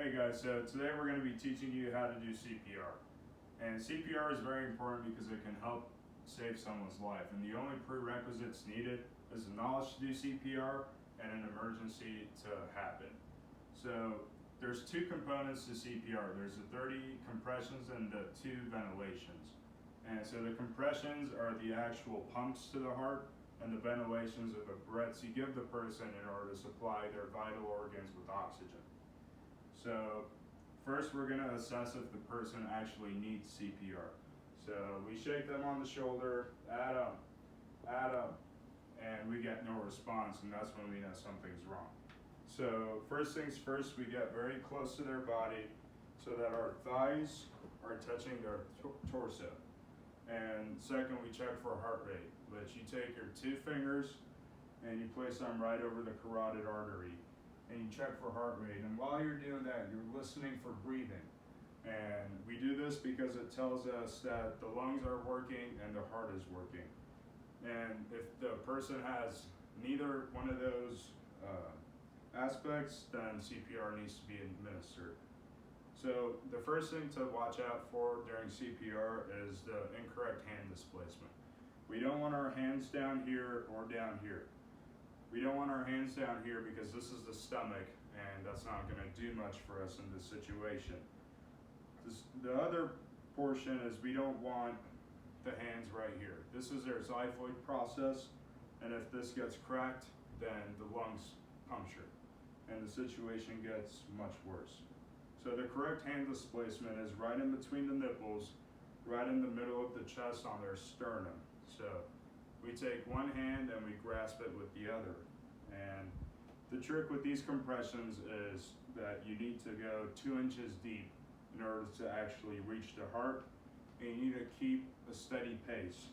Hey guys, so today we're going to be teaching you how to do CPR. And CPR is very important because it can help save someone's life. And the only prerequisites needed is the knowledge to do CPR and an emergency to happen. So there's two components to CPR. There's the 30 compressions and the 2 ventilations. And so the compressions are the actual pumps to the heart, and the ventilations are the breaths you give the person in order to supply their vital organs with oxygen. So first we're going to assess if the person actually needs CPR. So we shake them on the shoulder, add up, and we get no response, and that's when we know something's wrong. So first things first, we get very close to their body so that our thighs are touching their torso. And second, we check for heart rate, which you take your 2 fingers and you place them right over the carotid artery. And you check for heart rate. And while you're doing that, you're listening for breathing. And we do this because it tells us that the lungs are working and the heart is working. And if the person has neither one of those aspects, then CPR needs to be administered. So the first thing to watch out for during CPR is the incorrect hand displacement. We don't want our hands down here or down here. We don't want our hands down here because this is the stomach, and that's not going to do much for us in this situation. The other portion is we don't want the hands right here. This is their xiphoid process, and if this gets cracked, then the lungs puncture, and the situation gets much worse. So the correct hand displacement is right in between the nipples, right in the middle of the chest on their sternum. So we take one hand and we grasp it with the other. And the trick with these compressions is that you need to go 2 inches deep in order to actually reach the heart, and you need to keep a steady pace.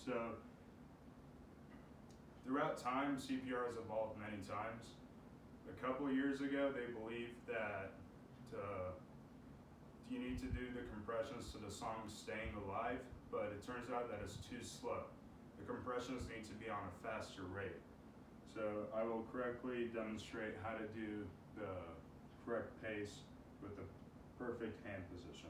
So throughout time, CPR has evolved many times. A couple of years ago, they believed that you need to do the compressions to the song Staying Alive, but it turns out that it's too slow. The compressions need to be on a faster rate. So I will correctly demonstrate how to do the correct pace with the perfect hand position.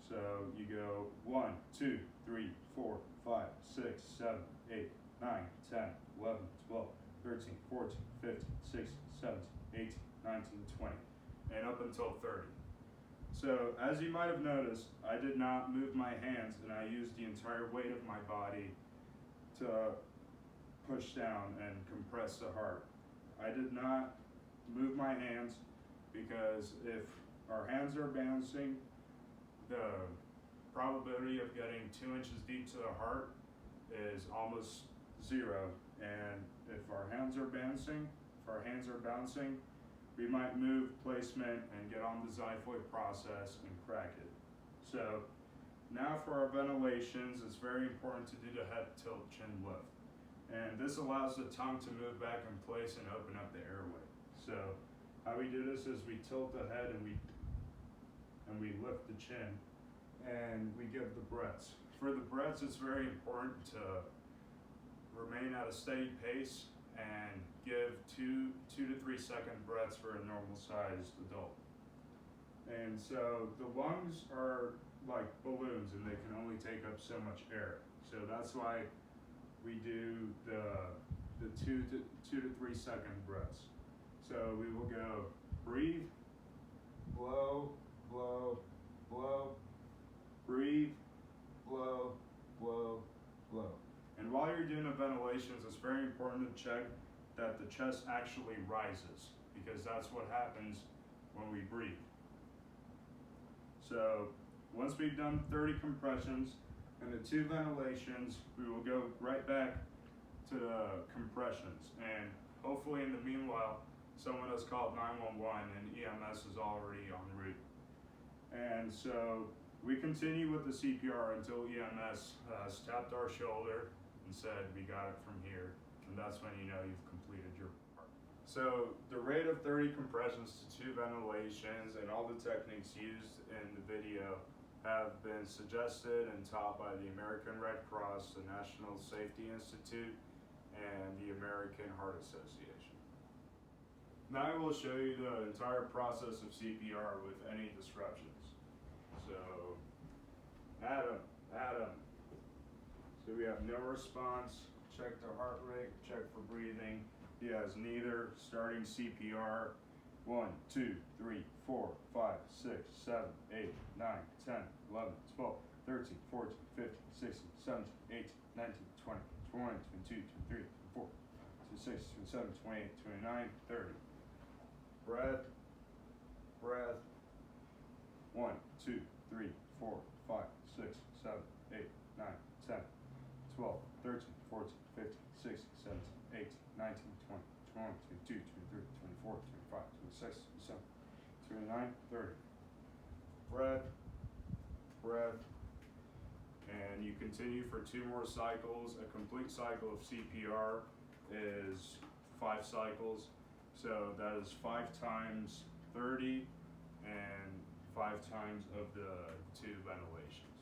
So you go 1, 2, 3, 4, 5, 6, 7, 8, 9, 10, 11, 12, 13, 14, 15, 16, 17, 18, 19, 20, and up until 30. So as you might have noticed, I did not move my hands, and I used the entire weight of my body to push down and compress the heart. I did not move my hands because if our hands are bouncing, the probability of getting 2 inches deep to the heart is almost 0. And if our hands are bouncing, we might move placement and get on the xiphoid process and crack it. So now for our ventilations, it's very important to do the head tilt chin lift. And this allows the tongue to move back in place and open up the airway. So how we do this is we tilt the head and we lift the chin and we give the breaths. For the breaths, it's very important to remain at a steady pace and give 2 to 3 second breaths for a normal sized adult. And so the lungs are like balloons, and they can only take up so much air. So that's why we do the 2 to 3 second breaths. So we will go breathe, blow, blow, blow, breathe, blow, blow, blow. And while you're doing the ventilations, it's very important to check that the chest actually rises, because that's what happens when we breathe. So once we've done 30 compressions and the 2 ventilations, we will go right back to the compressions. And hopefully in the meanwhile, someone has called 911 and EMS is already en route. And so we continue with the CPR until EMS has tapped our shoulder and said, "We got it from here," and that's when you know you've completed your part. So the rate of 30 compressions to 2 ventilations and all the techniques used in the video have been suggested and taught by the American Red Cross, the National Safety Institute, and the American Heart Association. Now I will show you the entire process of CPR with any disruptions. So, Adam. So we have no response, check the heart rate, check for breathing. He has neither. Starting CPR. 1, 2, 3, 4, 5, 6, 7, 8, 9, 10, 11, 12, 13, 14, 15, 16, 17, 18, 19, 20, 21, 22, 23, 24, 26, 27, 28, 29, 30. Breath. 1, 2, 3, 4, 5, 6, 7, 8, 9, 10, 12, 13, 14, 15, 16, 17, 18, 19, 20, 21, 22, 23, 24, 25, 26, 27, 29, 30. Breath. And you continue for 2 more cycles. A complete cycle of CPR is 5 cycles. So that is 5 times 30 and 5 times of the 2 ventilations.